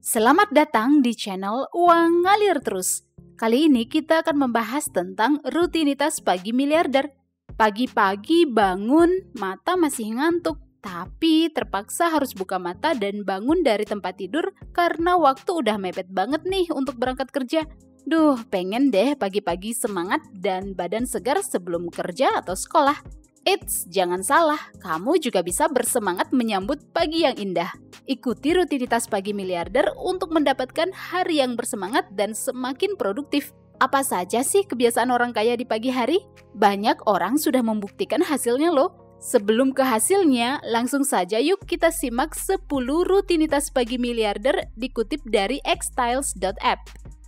Selamat datang di channel Uang Ngalir Terus. Kali ini kita akan membahas tentang rutinitas pagi miliarder. Pagi-pagi bangun, mata masih ngantuk, tapi terpaksa harus buka mata dan bangun dari tempat tidur karena waktu udah mepet banget nih untuk berangkat kerja. Duh, pengen deh pagi-pagi semangat dan badan segar sebelum kerja atau sekolah. Eits, jangan salah, kamu juga bisa bersemangat menyambut pagi yang indah. Ikuti rutinitas pagi miliarder untuk mendapatkan hari yang bersemangat dan semakin produktif. Apa saja sih kebiasaan orang kaya di pagi hari? Banyak orang sudah membuktikan hasilnya loh. Sebelum ke hasilnya, langsung saja yuk kita simak 10 rutinitas pagi miliarder dikutip dari xtiles.app.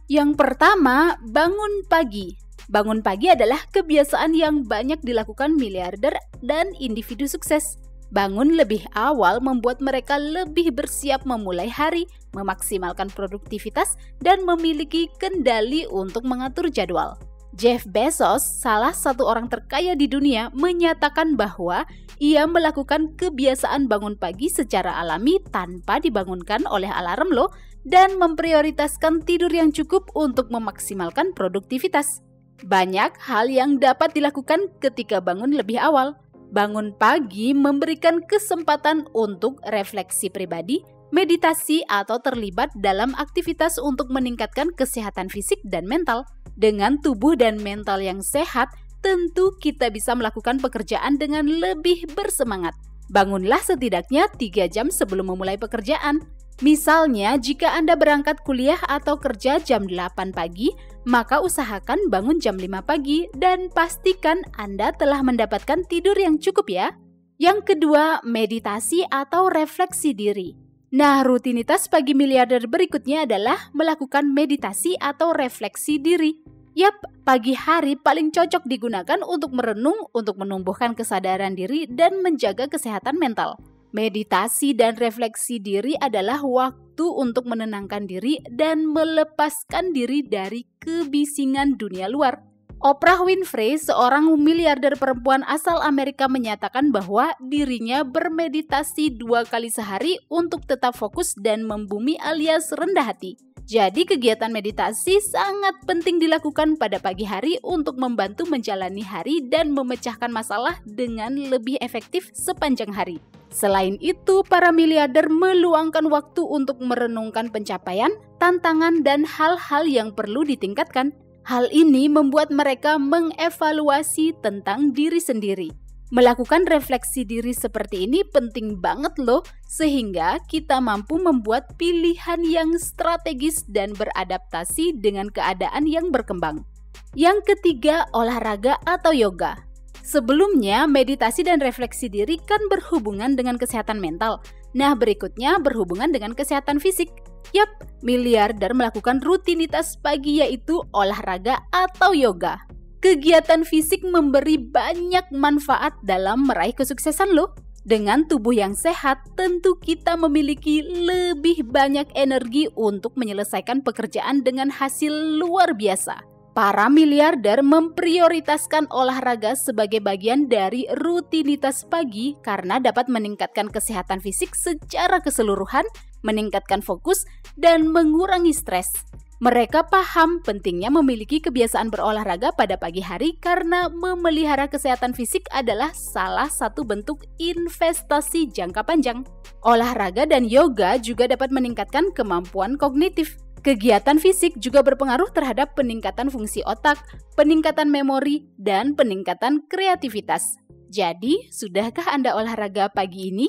Yang pertama, bangun pagi. Bangun pagi adalah kebiasaan yang banyak dilakukan miliarder dan individu sukses. Bangun lebih awal membuat mereka lebih bersiap memulai hari, memaksimalkan produktivitas, dan memiliki kendali untuk mengatur jadwal. Jeff Bezos, salah satu orang terkaya di dunia, menyatakan bahwa ia melakukan kebiasaan bangun pagi secara alami tanpa dibangunkan oleh alarm loh, dan memprioritaskan tidur yang cukup untuk memaksimalkan produktivitas. Banyak hal yang dapat dilakukan ketika bangun lebih awal. Bangun pagi memberikan kesempatan untuk refleksi pribadi, meditasi, atau terlibat dalam aktivitas untuk meningkatkan kesehatan fisik dan mental. Dengan tubuh dan mental yang sehat, tentu kita bisa melakukan pekerjaan dengan lebih bersemangat. Bangunlah setidaknya 3 jam sebelum memulai pekerjaan. Misalnya, jika Anda berangkat kuliah atau kerja jam 8 pagi, maka usahakan bangun jam 5 pagi dan pastikan Anda telah mendapatkan tidur yang cukup ya. Yang kedua, meditasi atau refleksi diri. Nah, rutinitas pagi miliarder berikutnya adalah melakukan meditasi atau refleksi diri. Yap, pagi hari paling cocok digunakan untuk merenung, untuk menumbuhkan kesadaran diri dan menjaga kesehatan mental. Meditasi dan refleksi diri adalah waktu untuk menenangkan diri dan melepaskan diri dari kebisingan dunia luar. Oprah Winfrey, seorang miliarder perempuan asal Amerika, menyatakan bahwa dirinya bermeditasi 2 kali sehari untuk tetap fokus dan membumi alias rendah hati. Jadi kegiatan meditasi sangat penting dilakukan pada pagi hari untuk membantu menjalani hari dan memecahkan masalah dengan lebih efektif sepanjang hari. Selain itu, para miliarder meluangkan waktu untuk merenungkan pencapaian, tantangan, dan hal-hal yang perlu ditingkatkan. Hal ini membuat mereka mengevaluasi tentang diri sendiri. Melakukan refleksi diri seperti ini penting banget loh, sehingga kita mampu membuat pilihan yang strategis dan beradaptasi dengan keadaan yang berkembang. Yang ketiga, olahraga atau yoga. Sebelumnya, meditasi dan refleksi diri kan berhubungan dengan kesehatan mental. Nah, berikutnya berhubungan dengan kesehatan fisik. Yap, miliarder melakukan rutinitas pagi yaitu olahraga atau yoga. Kegiatan fisik memberi banyak manfaat dalam meraih kesuksesan loh. Dengan tubuh yang sehat, tentu kita memiliki lebih banyak energi untuk menyelesaikan pekerjaan dengan hasil luar biasa. Para miliarder memprioritaskan olahraga sebagai bagian dari rutinitas pagi karena dapat meningkatkan kesehatan fisik secara keseluruhan, meningkatkan fokus, dan mengurangi stres. Mereka paham pentingnya memiliki kebiasaan berolahraga pada pagi hari karena memelihara kesehatan fisik adalah salah satu bentuk investasi jangka panjang. Olahraga dan yoga juga dapat meningkatkan kemampuan kognitif. Kegiatan fisik juga berpengaruh terhadap peningkatan fungsi otak, peningkatan memori, dan peningkatan kreativitas. Jadi, sudahkah Anda olahraga pagi ini?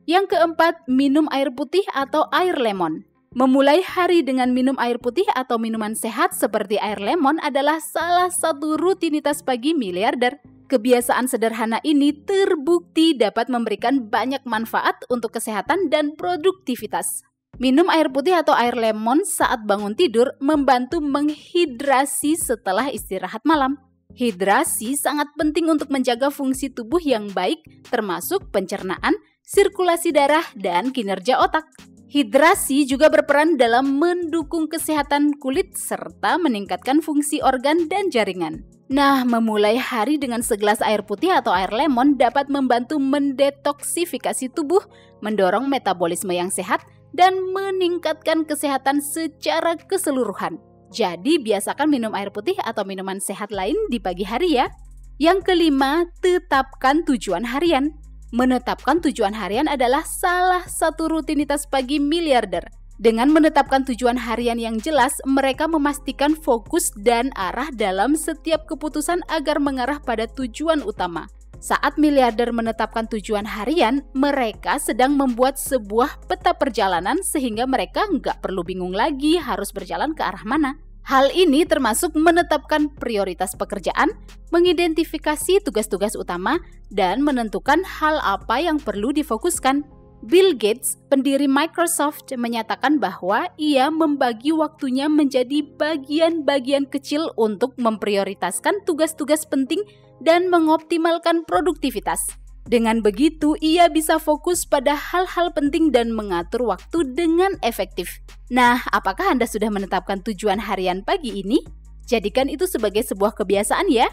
Yang keempat, minum air putih atau air lemon. Memulai hari dengan minum air putih atau minuman sehat seperti air lemon adalah salah satu rutinitas pagi miliarder. Kebiasaan sederhana ini terbukti dapat memberikan banyak manfaat untuk kesehatan dan produktivitas. Minum air putih atau air lemon saat bangun tidur membantu menghidrasi setelah istirahat malam. Hidrasi sangat penting untuk menjaga fungsi tubuh yang baik, termasuk pencernaan, sirkulasi darah, dan kinerja otak. Hidrasi juga berperan dalam mendukung kesehatan kulit serta meningkatkan fungsi organ dan jaringan. Nah, memulai hari dengan segelas air putih atau air lemon dapat membantu mendetoksifikasi tubuh, mendorong metabolisme yang sehat, dan meningkatkan kesehatan secara keseluruhan. Jadi biasakan minum air putih atau minuman sehat lain di pagi hari ya. Yang kelima, tetapkan tujuan harian. Menetapkan tujuan harian adalah salah satu rutinitas pagi miliarder. Dengan menetapkan tujuan harian yang jelas, mereka memastikan fokus dan arah dalam setiap keputusan agar mengarah pada tujuan utama. Saat miliarder menetapkan tujuan harian, mereka sedang membuat sebuah peta perjalanan sehingga mereka nggak perlu bingung lagi harus berjalan ke arah mana. Hal ini termasuk menetapkan prioritas pekerjaan, mengidentifikasi tugas-tugas utama, dan menentukan hal apa yang perlu difokuskan. Bill Gates, pendiri Microsoft, menyatakan bahwa ia membagi waktunya menjadi bagian-bagian kecil untuk memprioritaskan tugas-tugas penting dan mengoptimalkan produktivitas. Dengan begitu, ia bisa fokus pada hal-hal penting dan mengatur waktu dengan efektif. Nah, apakah Anda sudah menetapkan tujuan harian pagi ini? Jadikan itu sebagai sebuah kebiasaan ya.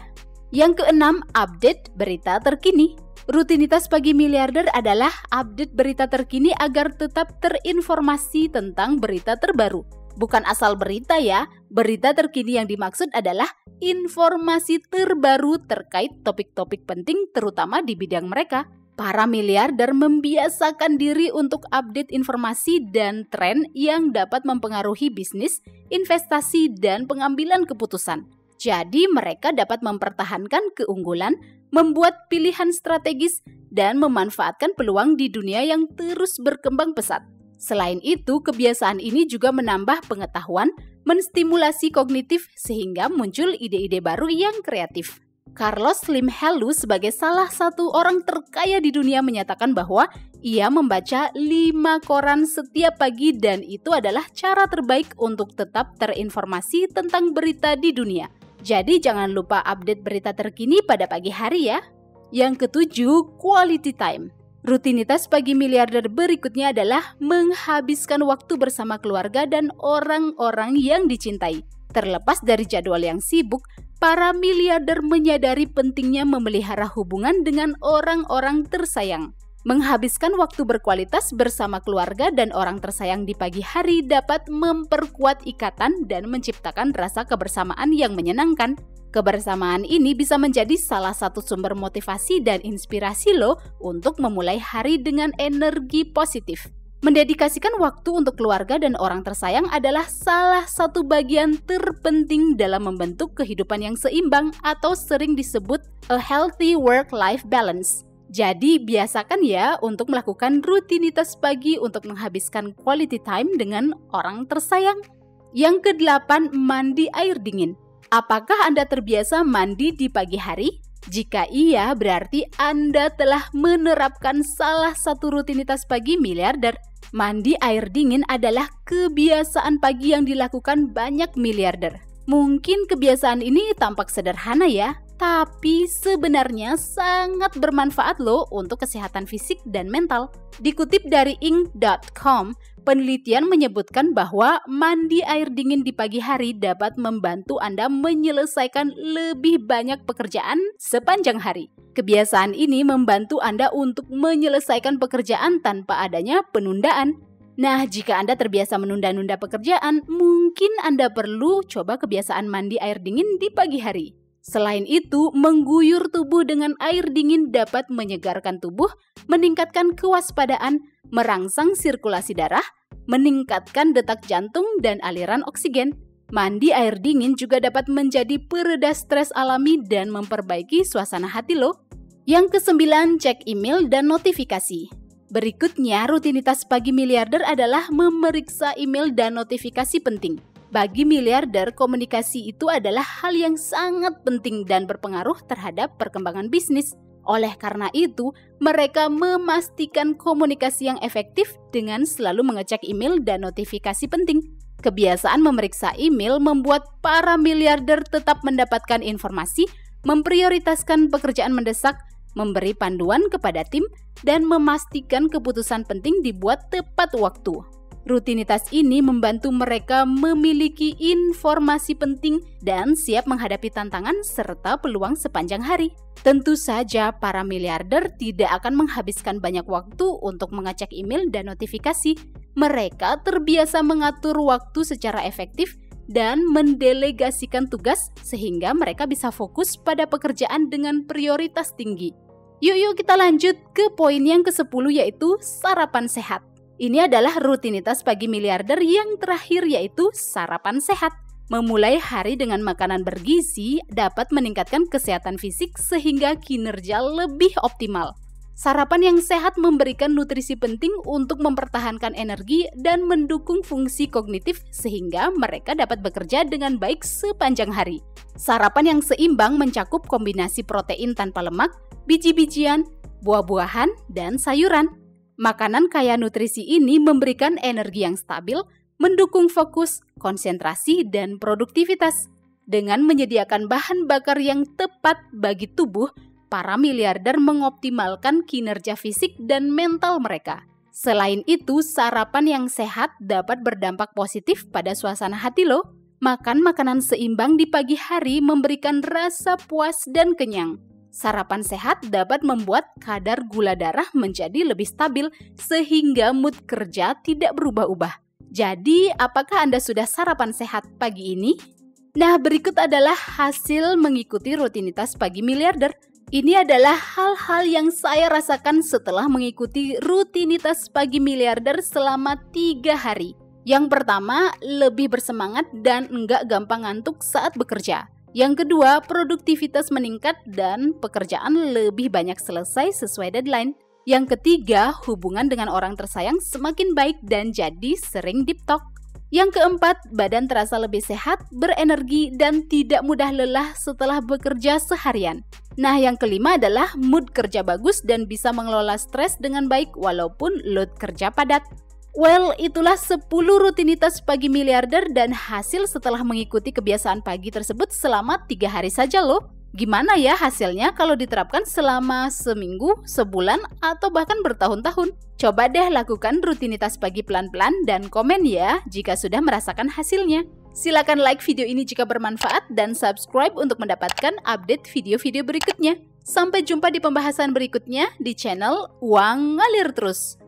Yang keenam, update berita terkini. Rutinitas pagi miliarder adalah update berita terkini agar tetap terinformasi tentang berita terbaru. Bukan asal berita ya, berita terkini yang dimaksud adalah informasi terbaru terkait topik-topik penting terutama di bidang mereka. Para miliarder membiasakan diri untuk update informasi dan tren yang dapat mempengaruhi bisnis, investasi, dan pengambilan keputusan. Jadi mereka dapat mempertahankan keunggulan, membuat pilihan strategis, dan memanfaatkan peluang di dunia yang terus berkembang pesat. Selain itu, kebiasaan ini juga menambah pengetahuan, menstimulasi kognitif sehingga muncul ide-ide baru yang kreatif. Carlos Slim Helú sebagai salah satu orang terkaya di dunia menyatakan bahwa ia membaca 5 koran setiap pagi dan itu adalah cara terbaik untuk tetap terinformasi tentang berita di dunia. Jadi jangan lupa update berita terkini pada pagi hari ya. Yang ketujuh, quality time. Rutinitas pagi miliarder berikutnya adalah menghabiskan waktu bersama keluarga dan orang-orang yang dicintai. Terlepas dari jadwal yang sibuk, para miliarder menyadari pentingnya memelihara hubungan dengan orang-orang tersayang. Menghabiskan waktu berkualitas bersama keluarga dan orang tersayang di pagi hari dapat memperkuat ikatan dan menciptakan rasa kebersamaan yang menyenangkan. Kebersamaan ini bisa menjadi salah satu sumber motivasi dan inspirasi lo untuk memulai hari dengan energi positif. Mendedikasikan waktu untuk keluarga dan orang tersayang adalah salah satu bagian terpenting dalam membentuk kehidupan yang seimbang atau sering disebut a healthy work-life balance. Jadi biasakan ya untuk melakukan rutinitas pagi untuk menghabiskan quality time dengan orang tersayang. Yang kedelapan, mandi air dingin. Apakah Anda terbiasa mandi di pagi hari? Jika iya, berarti Anda telah menerapkan salah satu rutinitas pagi miliarder. Mandi air dingin adalah kebiasaan pagi yang dilakukan banyak miliarder. Mungkin kebiasaan ini tampak sederhana ya, tapi sebenarnya sangat bermanfaat loh untuk kesehatan fisik dan mental. Dikutip dari Inc.com, penelitian menyebutkan bahwa mandi air dingin di pagi hari dapat membantu Anda menyelesaikan lebih banyak pekerjaan sepanjang hari. Kebiasaan ini membantu Anda untuk menyelesaikan pekerjaan tanpa adanya penundaan. Nah, jika Anda terbiasa menunda-nunda pekerjaan, mungkin Anda perlu coba kebiasaan mandi air dingin di pagi hari. Selain itu, mengguyur tubuh dengan air dingin dapat menyegarkan tubuh, meningkatkan kewaspadaan, merangsang sirkulasi darah, meningkatkan detak jantung dan aliran oksigen. Mandi air dingin juga dapat menjadi pereda stres alami dan memperbaiki suasana hati loh. Yang kesembilan, cek email dan notifikasi. Berikutnya, rutinitas pagi miliarder adalah memeriksa email dan notifikasi penting. Bagi miliarder, komunikasi itu adalah hal yang sangat penting dan berpengaruh terhadap perkembangan bisnis. Oleh karena itu, mereka memastikan komunikasi yang efektif dengan selalu mengecek email dan notifikasi penting. Kebiasaan memeriksa email membuat para miliarder tetap mendapatkan informasi, memprioritaskan pekerjaan mendesak, memberi panduan kepada tim, dan memastikan keputusan penting dibuat tepat waktu. Rutinitas ini membantu mereka memiliki informasi penting dan siap menghadapi tantangan serta peluang sepanjang hari. Tentu saja para miliarder tidak akan menghabiskan banyak waktu untuk mengecek email dan notifikasi. Mereka terbiasa mengatur waktu secara efektif dan mendelegasikan tugas sehingga mereka bisa fokus pada pekerjaan dengan prioritas tinggi. Yuk kita lanjut ke poin yang ke-10 yaitu sarapan sehat. Ini adalah rutinitas pagi miliarder yang terakhir yaitu sarapan sehat. Memulai hari dengan makanan bergizi dapat meningkatkan kesehatan fisik sehingga kinerja lebih optimal. Sarapan yang sehat memberikan nutrisi penting untuk mempertahankan energi dan mendukung fungsi kognitif sehingga mereka dapat bekerja dengan baik sepanjang hari. Sarapan yang seimbang mencakup kombinasi protein tanpa lemak, biji-bijian, buah-buahan, dan sayuran. Makanan kaya nutrisi ini memberikan energi yang stabil, mendukung fokus, konsentrasi, dan produktivitas. Dengan menyediakan bahan bakar yang tepat bagi tubuh, para miliarder mengoptimalkan kinerja fisik dan mental mereka. Selain itu, sarapan yang sehat dapat berdampak positif pada suasana hati loh. Makan makanan seimbang di pagi hari memberikan rasa puas dan kenyang. Sarapan sehat dapat membuat kadar gula darah menjadi lebih stabil sehingga mood kerja tidak berubah-ubah. Jadi, apakah Anda sudah sarapan sehat pagi ini? Nah, berikut adalah hasil mengikuti rutinitas pagi miliarder. Ini adalah hal-hal yang saya rasakan setelah mengikuti rutinitas pagi miliarder selama 3 hari. Yang pertama, lebih bersemangat dan enggak gampang ngantuk saat bekerja. Yang kedua, produktivitas meningkat dan pekerjaan lebih banyak selesai sesuai deadline. Yang ketiga, hubungan dengan orang tersayang semakin baik dan jadi sering deep talk. Yang keempat, badan terasa lebih sehat, berenergi, dan tidak mudah lelah setelah bekerja seharian. Nah, yang kelima adalah mood kerja bagus dan bisa mengelola stres dengan baik walaupun load kerja padat. Well, itulah 10 rutinitas pagi miliarder dan hasil setelah mengikuti kebiasaan pagi tersebut selama 3 hari saja loh. Gimana ya hasilnya kalau diterapkan selama seminggu, sebulan, atau bahkan bertahun-tahun? Coba deh lakukan rutinitas pagi pelan-pelan dan komen ya jika sudah merasakan hasilnya. Silakan like video ini jika bermanfaat dan subscribe untuk mendapatkan update video-video berikutnya. Sampai jumpa di pembahasan berikutnya di channel Uang Ngalir Terus.